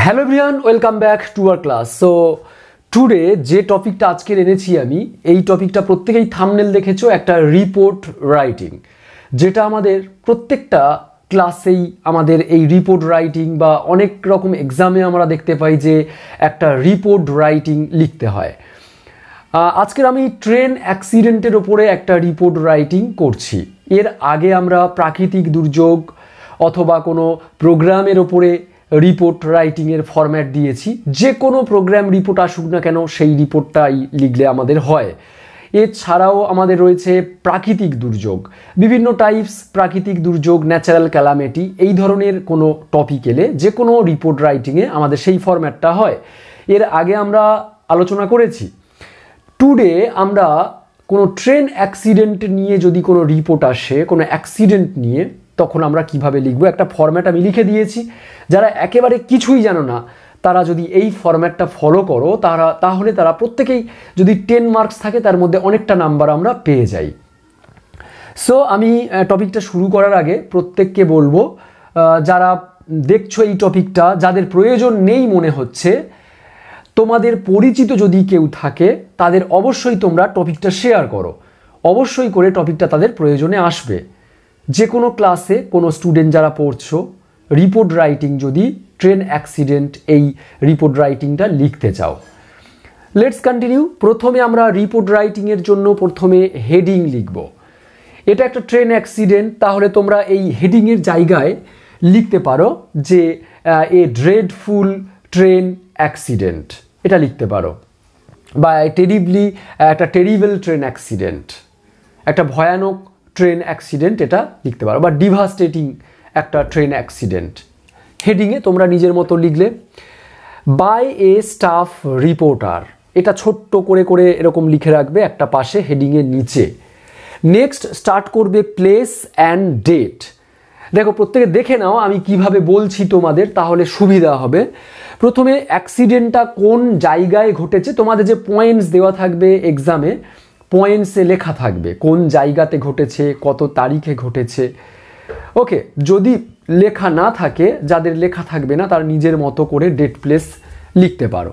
Hello everyone, welcome back to our class. So today যে টপিকটা আজকের এনেছি আমি, এই টপিকটা প্রত্যেকেই থাম্বনেল দেখেছো, একটা রিপোর্ট রাইটিং, যেটা আমাদের প্রত্যেকটা ক্লাসেই আমাদের এই রিপোর্ট রাইটিং বা অনেক রকম এক্সামে আমরা দেখতে পাই যে একটা রিপোর্ট রাইটিং লিখতে হয়। আজকের আমি ট্রেন অ্যাক্সিডেন্টের ওপরে একটা রিপোর্ট রাইটিং করছি। এর আগে আমরা প্রাকৃতিক দুর্যোগ অথবা কোনো প্রোগ্রামের ওপরে রিপোর্ট রাইটিংয়ের ফরম্যাট দিয়েছি। যে কোনো প্রোগ্রাম রিপোর্ট আসুক না কেন, সেই রিপোর্টটাই লিখলে আমাদের হয়। এছাড়াও আমাদের রয়েছে প্রাকৃতিক দুর্যোগ, বিভিন্ন টাইপস প্রাকৃতিক দুর্যোগ, ন্যাচারাল ক্যালামিটি, এই ধরনের কোনো টপিক এলে যে কোনো রিপোর্ট রাইটিংয়ে আমাদের সেই ফরম্যাটটা হয়। এর আগে আমরা আলোচনা করেছি। টুডে আমরা কোনো ট্রেন অ্যাক্সিডেন্ট নিয়ে যদি কোনো রিপোর্ট আসে, কোনো অ্যাক্সিডেন্ট নিয়ে, তখন আমরা কিভাবে লিখবো, একটা ফরম্যাট আমি লিখে দিয়েছি। যারা একেবারে কিছুই জানো না, তারা যদি এই ফরম্যাটটা ফলো করো তাহলে তারা প্রত্যেকেই, যদি 10 মার্কস থাকে তার মধ্যে অনেকটা নাম্বার আমরা পেয়ে যাই। সো আমি টপিকটা শুরু করার আগে প্রত্যেককে বলবো, যারা দেখছো এই টপিকটা, যাদের প্রয়োজন নেই মনে হচ্ছে, তোমাদের পরিচিত যদি কেউ থাকে তাদের অবশ্যই তোমরা টপিকটা শেয়ার করো। অবশ্যই করে টপিকটা তাদের প্রয়োজনে আসবে। যে কোনো ক্লাসে কোনো স্টুডেন্ট যারা পড়ছো, রিপোর্ট রাইটিং যদি ট্রেন অ্যাক্সিডেন্ট এই রিপোর্ট রাইটিংটা লিখতে চাও। Let's continue. প্রথমে আমরা রিপোর্ট রাইটিংয়ের জন্য প্রথমে হেডিং লিখব। এটা একটা ট্রেন অ্যাক্সিডেন্ট, তাহলে তোমরা এই হেডিংয়ের জায়গায় লিখতে পারো যে এ ড্রেডফুল ট্রেন অ্যাক্সিডেন্ট, এটা লিখতে পারো। বা একটা টেরিবল ট্রেন অ্যাক্সিডেন্ট, একটা ভয়ানক ট্রেন অ্যাক্সিডেন্ট, এটা লিখতে পারো। বা ডিভাস্টেটিং একটা ট্রেন অ্যাক্সিডেন্ট হেডিংয়ে তোমরা নিজের মতো লিখলে। বাই এ স্টাফ রিপোর্টার, এটা ছোট্ট করে করে এরকম লিখে রাখবে একটা পাশে হেডিংয়ের নিচে। নেক্সট স্টার্ট করবে প্লেস অ্যান্ড ডেট। দেখো প্রত্যেকে দেখে নাও আমি কিভাবে বলছি তোমাদের, তাহলে সুবিধা হবে। প্রথমে অ্যাক্সিডেন্টটা কোন জায়গায় ঘটেছে, তোমাদের যে পয়েন্টস দেওয়া থাকবে এক্সামে, পয়েন্টসে লেখা থাকবে কোন জায়গাতে ঘটেছে, কত তারিখে ঘটেছে। ওকে, যদি লেখা না থাকে, যাদের লেখা থাকবে না তারা নিজের মতো করে ডেট প্লেস লিখতে পারো।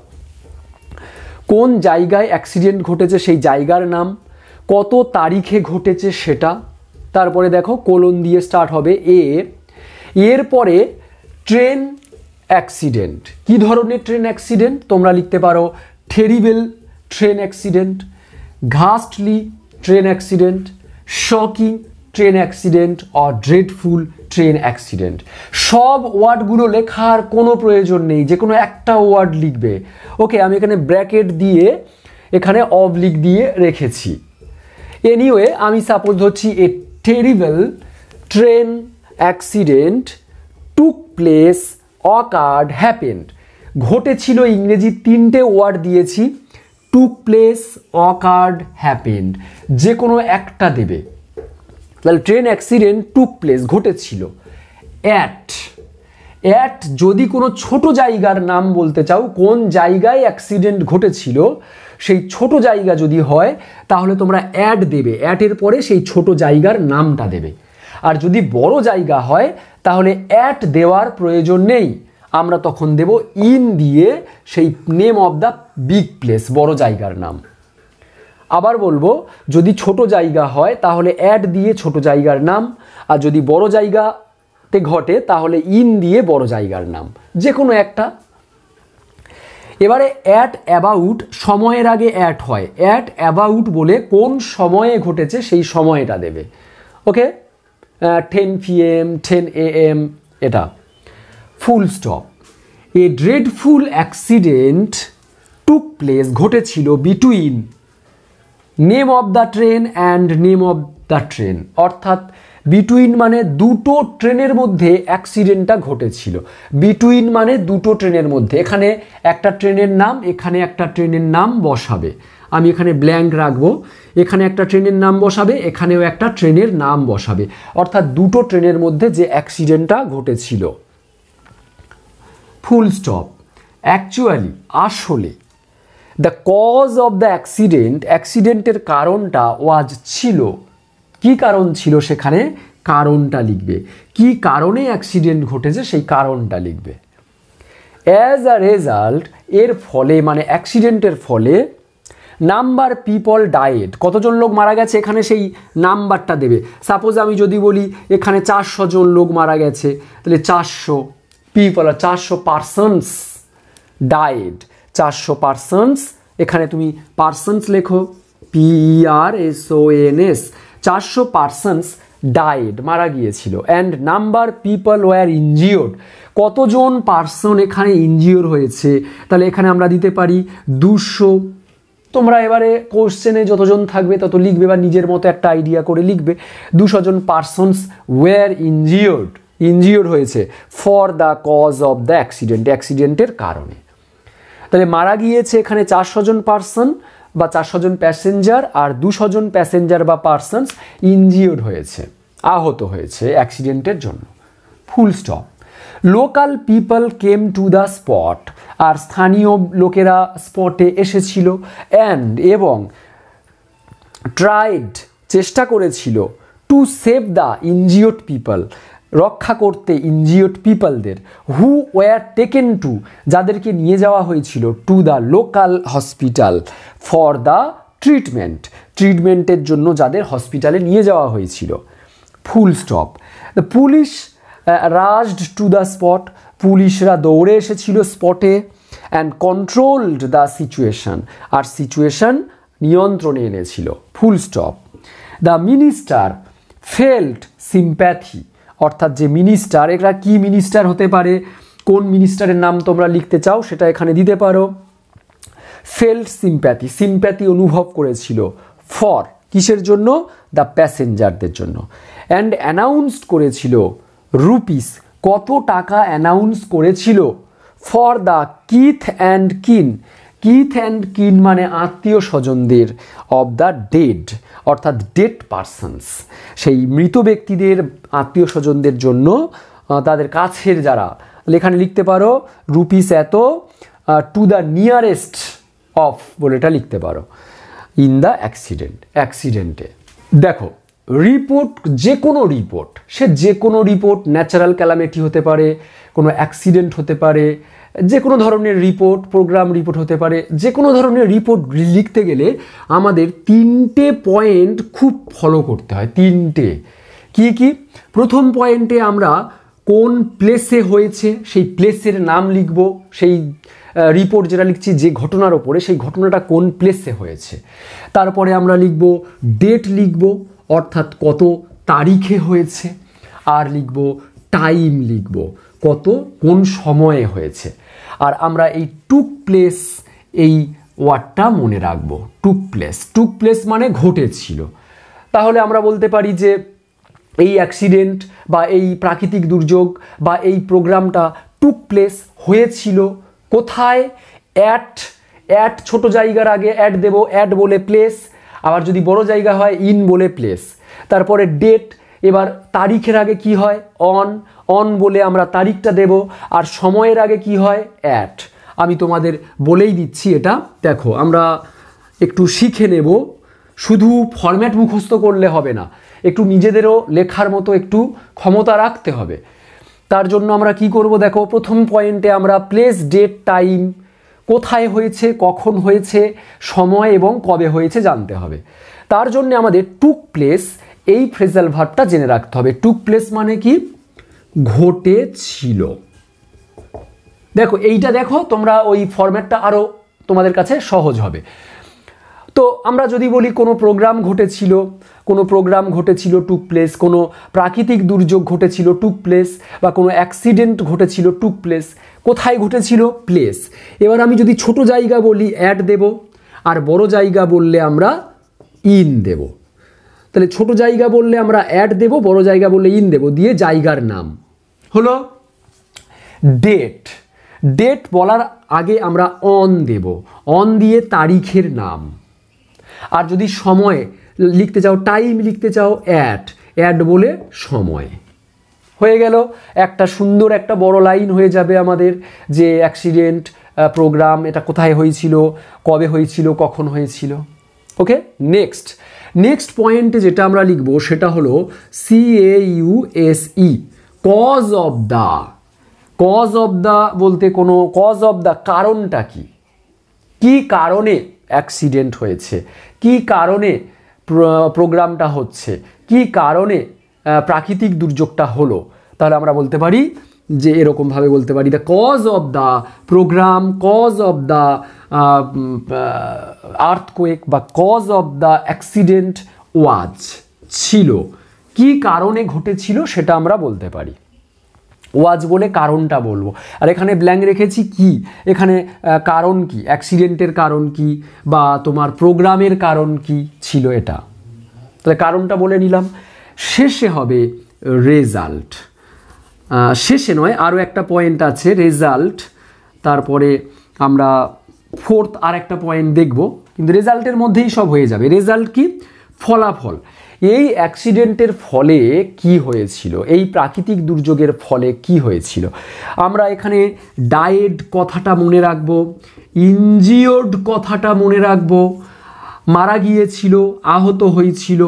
কোন জায়গায় অ্যাক্সিডেন্ট ঘটেছে সেই জায়গার নাম, কত তারিখে ঘটেছে সেটা। তারপরে দেখো কোলন দিয়ে স্টার্ট হবে এ, এরপরে ট্রেন অ্যাক্সিডেন্ট। কি ধরনের ট্রেন অ্যাক্সিডেন্ট তোমরা লিখতে পারো terrible train accident, ghastly train accident, shocking train accident or dreadful train accident. সব ওয়ার্ডগুলো লেখার কোনো প্রয়োজন নেই, যে কোনো একটা ওয়ার্ড লিখবে। ওকে, আমি এখানে ব্র্যাকেট দিয়ে এখানে অবলিক দিয়ে রেখেছি। এনিওয়ে, আমি সাপোজ ধরছি a terrible train accident took place occurred happened. ঘটেছিল, ইংরেজি 3টে ওয়ার্ড দিয়েছি, টুক প্লেস, অকার্ড, হ্যাপেন্ড, যে কোনো একটা দেবে। তাহলে ট্রেন অ্যাক্সিডেন্ট টুক প্লেস, ঘটেছিল। অ্যাট যদি কোনো ছোট জায়গার নাম বলতে চাও, কোন জায়গায় অ্যাক্সিডেন্ট ঘটেছিল সেই ছোট জায়গা যদি হয় তাহলে তোমরা অ্যাট দেবে, অ্যাটের পরে সেই ছোট জায়গার নামটা দেবে। আর যদি বড় জায়গা হয় তাহলে অ্যাট দেওয়ার প্রয়োজন নেই, আমরা তখন দেব ইন দিয়ে সেই name of the big place, বড় জায়গার নাম। আবার বলবো, যদি ছোট জায়গা হয় তাহলে অ্যাট দিয়ে ছোট জায়গার নাম, আর যদি বড় জায়গাতে ঘটে তাহলে ইন দিয়ে বড় জায়গার নাম, যে কোনো একটা। এবারে অ্যাট অ্যাবাউট, সময়ের আগে অ্যাট হয়, অ্যাট অ্যাবাউট বলে কোন সময়ে ঘটেছে সেই সময়টা দেবে। ওকে, 10 PM, 10 AM, এটা। Full stop. A dreadful accident took place, ঘটেছিল between name of the train and name of the train. অর্থাৎ বিটুইন মানে দুটো ট্রেনের মধ্যে অ্যাক্সিডেন্টটা ঘটেছিল। বিটুইন মানে দুটো ট্রেনের মধ্যে, এখানে একটা ট্রেনের নাম, এখানে একটা ট্রেনের নাম বসাবে। আমি এখানে ব্ল্যাঙ্ক রাখবো, এখানে একটা ট্রেনের নাম বসাবে, এখানেও একটা ট্রেনের নাম বসাবে। অর্থাৎ দুটো ট্রেনের মধ্যে যে অ্যাক্সিডেন্টটা ঘটেছিল। Full stop. অ্যাকচুয়ালি, আসলে। The cause of the accident, অ্যাক্সিডেন্টের কারণটা ওয়াজ ছিল। কি কারণ ছিল সেখানে কারণটা লিখবে, কি কারণে অ্যাক্সিডেন্ট ঘটেছে সেই কারণটা লিখবে। অ্যাজ আ রেজাল্ট, এর ফলে মানে অ্যাক্সিডেন্টের ফলে, নাম্বার পিপল ডায়েড, কতজন লোক মারা গেছে এখানে সেই নাম্বারটা দেবে। সাপোজ আমি যদি বলি এখানে 400 জন লোক মারা গেছে, তাহলে 400 পিপল, 400 পার্সনস ডায়েড, 400 পার্সনস, এখানে তুমি পার্সনস লেখো, PERSONS, 400 পার্সনস ডায়েড, মারা গিয়েছিল। And number people were injured, কতজন পার্সন এখানে ইনজিওর হয়েছে, তাহলে এখানে আমরা দিতে পারি 200। তোমরা এবারে কোশ্চেনে যতজন থাকবে তত লিখবে বা নিজের মতো একটা আইডিয়া করে লিখবে। 200 জন পার্সনস ওয়ার ইনজিওর্ড হয়েছে for the cause of the accident, অ্যাক্সিডেন্টের কারণে। তাহলে মারা গিয়েছে এখানে 400 জন পার্সন বা 400 জন প্যাসেঞ্জার, আর 200 জন প্যাসেঞ্জার বা পার্সনস ইনজিওর্ড হয়েছে, আহত হয়েছে অ্যাক্সিডেন্টের জন্য। Full stop. Local people came to the spot, আর স্থানীয় লোকেরা স্পটে এসেছিল, অ্যান্ড এবং ট্রাইড, চেষ্টা করেছিল, to save the injured people, রক্ষা করতে ইনজিওর্ড পিপলদের, হু ওয়ার টেকেন টু, যাদেরকে নিয়ে যাওয়া হয়েছিল, to the local hospital for the ট্রিটমেন্টের জন্য যাদের হসপিটালে নিয়ে যাওয়া হয়েছিল। ফুল stop. The police রাশড to the spot, পুলিশরা দৌড়ে এসেছিল স্পটে, অ্যান্ড কন্ট্রোলড দ্য সিচুয়েশন, আর সিচুয়েশন নিয়ন্ত্রণে এনেছিল। Full stop. The minister felt sympathy, অর্থাৎ যে মিনিস্টার, এরা কি মিনিস্টার হতে পারে, কোন মিনিস্টারের নাম তোমরা লিখতে চাও সেটা এখানে দিতে পারো। ফেল্ট সিম্প্যাথি, সিম্প্যাথি অনুভব করেছিল, ফর কিসের জন্য, দ্য প্যাসেঞ্জারদের জন্য। অ্যান্ড অ্যানাউন্সড করেছিল, রুপিস, কত টাকা অ্যানাউন্স করেছিল, for the kith and kin, kith and kin মানে আত্মীয় স্বজনদের, অব দ্য ডেড, অর্থাৎ ডেড পার্সনস, সেই মৃত ব্যক্তিদের আত্মীয় স্বজনদের জন্য, তাদের কাছের যারা, এখানে লিখতে পারো রুপিস এত, টু দ্য নিয়ারেস্ট অফ বলে এটা লিখতে পারো, ইন দ্য অ্যাক্সিডেন্টে। দেখো রিপোর্ট, যে কোনো রিপোর্ট, সে যে কোনো রিপোর্ট, ন্যাচারাল ক্যালামিটি হতে পারে, কোনো অ্যাক্সিডেন্ট হতে পারে, যে কোনো ধরনের রিপোর্ট, প্রোগ্রাম রিপোর্ট হতে পারে, যে কোনো ধরনের রিপোর্ট লিখতে গেলে আমাদের 3টে পয়েন্ট খুব ফলো করতে হয়। 3টে কি কি? প্রথম পয়েন্টে আমরা কোন প্লেসে হয়েছে সেই প্লেসের নাম লিখব, সেই রিপোর্ট যেটা লিখছি যে ঘটনার ওপরে, সেই ঘটনাটা কোন প্লেসে হয়েছে। তারপরে আমরা লিখব ডেট, লিখব অর্থাৎ কত তারিখে হয়েছে, আর লিখব টাইম, লিখব কোন সময়ে হয়েছে। আর আমরা এই টুক প্লেস, এই ওয়ার্ডটা মনে রাখবো। টুক প্লেস মানে ঘটেছিল। তাহলে আমরা বলতে পারি যে এই অ্যাক্সিডেন্ট বা এই প্রাকৃতিক দুর্যোগ বা এই প্রোগ্রামটা টুক প্লেস হয়েছিল কোথায়? অ্যাট ছোট জায়গার আগে অ্যাট দেব, অ্যাট বলে প্লেস, আবার যদি বড় জায়গা হয় ইন বলে প্লেস। তারপরে ডেট, এবার তারিখের আগে কি হয়? অন বলে আমরা তারিখটা দেব, আর সময়ের আগে কি হয়? অ্যাট। আমি তোমাদের বলেই দিচ্ছি এটা, দেখো আমরা একটু শিখে নেব, শুধু ফরম্যাট মুখস্থ করলে হবে না, একটু নিজেদেরও লেখার মতো একটু ক্ষমতা রাখতে হবে। তার জন্য আমরা কি করব? দেখো প্রথম পয়েন্টে আমরা প্লেস, ডেট, টাইম, কোথায় হয়েছে, কখন হয়েছে, সময় এবং কবে হয়েছে জানতে হবে। তার জন্য আমাদের টুক প্লেস, এই ফ্রেজাল ভার্বটা জেনে রাখতে হবে। টুক প্লেস মানে কি? ঘটেছিল। দেখো এইটা দেখো তোমরা, ওই ফরম্যাটটা আরও তোমাদের কাছে সহজ হবে। তো আমরা যদি বলি কোনো প্রোগ্রাম ঘটেছিল টুক প্লেস, কোনো প্রাকৃতিক দুর্যোগ ঘটেছিল টুক প্লেস, বা কোনো অ্যাক্সিডেন্ট ঘটেছিল টুক প্লেস, কোথায় ঘটেছিল? প্লেস। এবার আমি যদি ছোট জায়গা বলি অ্যাট দেব, আর বড় জায়গা বললে আমরা ইন দেব। তাহলে ছোট জায়গা বললে আমরা অ্যাট দেব, বড় জায়গা বললে ইন দেব, দিয়ে জায়গার নাম হলো। ডেট বলার আগে আমরা অন দেব, অন দিয়ে তারিখের নাম। আর যদি সময় লিখতে চাও, টাইম লিখতে চাও, অ্যাট বলে সময়। হয়ে গেল একটা সুন্দর একটা বড় লাইন হয়ে যাবে আমাদের, যে অ্যাক্সিডেন্ট, প্রোগ্রাম, এটা কোথায় হয়েছিল, কবে হয়েছিল, কখন হয়েছিল। ওকে, নেক্সট পয়েন্টে যেটা আমরা লিখব সেটা হলো CAUSE, কজ অফ দ্য বলতে কোনো কজ অফ দ্য কারণটা কি, কি কারণে অ্যাক্সিডেন্ট হয়েছে, কি কারণে প্রোগ্রামটা হচ্ছে, কি কারণে প্রাকৃতিক দুর্যোগটা হলো, তাহলে আমরা বলতে পারি যে এরকমভাবে বলতে পারি the cause of the program, cause of the earthquake বা cause of the accident was ছিল, কি কারণে ঘটেছিল সেটা আমরা বলতে পারি। ওয়াজ বলে কারণটা বলবো, আর এখানে ব্ল্যাঙ্ক রেখেছি কি, এখানে কারণ কি, অ্যাক্সিডেন্টের কারণ কি বা তোমার প্রোগ্রামের কারণ কি ছিল, এটা তাহলে কারণটা বলে নিলাম। শেষে হবে রেজাল্ট, শেষে নয় আরও একটা পয়েন্ট আছে রেজাল্ট, তারপরে আমরা ফোর্থ আর একটা পয়েন্ট দেখব, কিন্তু রেজাল্টের মধ্যেই সব হয়ে যাবে। রেজাল্ট কি, ফলাফল, এই অ্যাক্সিডেন্টের ফলে কি হয়েছিল, এই প্রাকৃতিক দুর্যোগের ফলে কি হয়েছিল। আমরা এখানে ডায়েড কথাটা মনে রাখবো, ইনজিওর্ড কথাটা মনে রাখবো, মারা গিয়েছিল, আহত হয়েছিল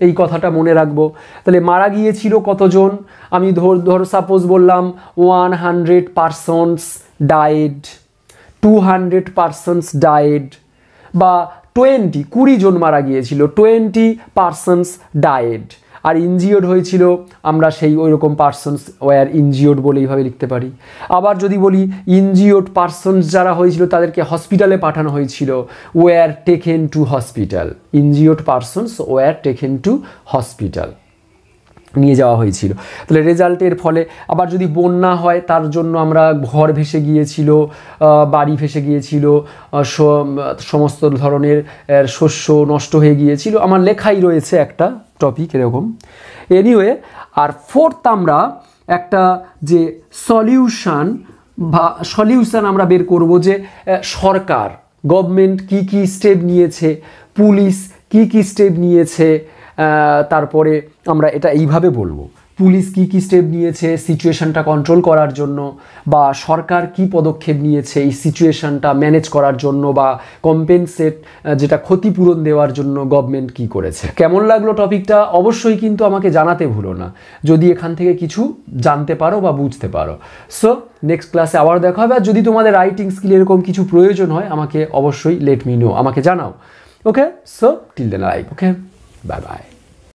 এই কথাটা মনে রাখবো। তাহলে মারা গিয়েছিল কতজন, আমি ধর সাপোজ বললাম 100 পারসনস ডায়েড, 200 পারসনস ডায়েড, বা 20 জন মারা গিয়েছিল, 20 পারসনস ডায়েড। আর ইনজিওর্ড হয়েছিল আমরা সেই ওই রকম পারসনস ওয়ার ইনজিওর্ড বলে এইভাবে লিখতে পারি। আবার যদি বলি ইনজিওর্ড পারসনস যারা হয়েছিল তাদেরকে হসপিটালে পাঠানো হয়েছিল, war taken two hospital, injured persons war taken two hospital, নিয়ে যাওয়া হয়েছিল। তাহলে রেজাল্টের ফলে আবার যদি বন্যা হয় তার জন্য আমরা ঘর ভেসে গিয়েছিল, বাড়ি ভেসে গিয়েছিল, সমস্ত ধরনের শস্য নষ্ট হয়ে গিয়েছিল, আমার লেখাই রয়েছে একটা টপিক এরকম। এনিওয়ে, আর ফোর্থ আমরা একটা যে সলিউশন আমরা বের করব, যে সরকার গভর্নমেন্ট কি কি স্টেপ নিয়েছে, পুলিশ কি কি স্টেপ নিয়েছে, তারপরে আমরা এটা এইভাবে বলবো, পুলিশ কি কি স্টেপ নিয়েছে সিচুয়েশনটা কন্ট্রোল করার জন্য, বা সরকার কি পদক্ষেপ নিয়েছে এই সিচুয়েশনটা ম্যানেজ করার জন্য, বা কম্পেনসেট যেটা ক্ষতিপূরণ দেওয়ার জন্য গভর্নমেন্ট কি করেছে। কেমন লাগলো টপিকটা অবশ্যই কিন্তু আমাকে জানাতে ভুলো না, যদি এখান থেকে কিছু জানতে পারো বা বুঝতে পারো। সো নেক্সট ক্লাসে আবার দেখা হবে, আর যদি তোমাদের রাইটিং স্কিল এরকম কিছু প্রয়োজন হয় আমাকে অবশ্যই লেট মি নো, আমাকে জানাও। ওকে, সো টিল দেন লাইক, ওকে, বাই বাই।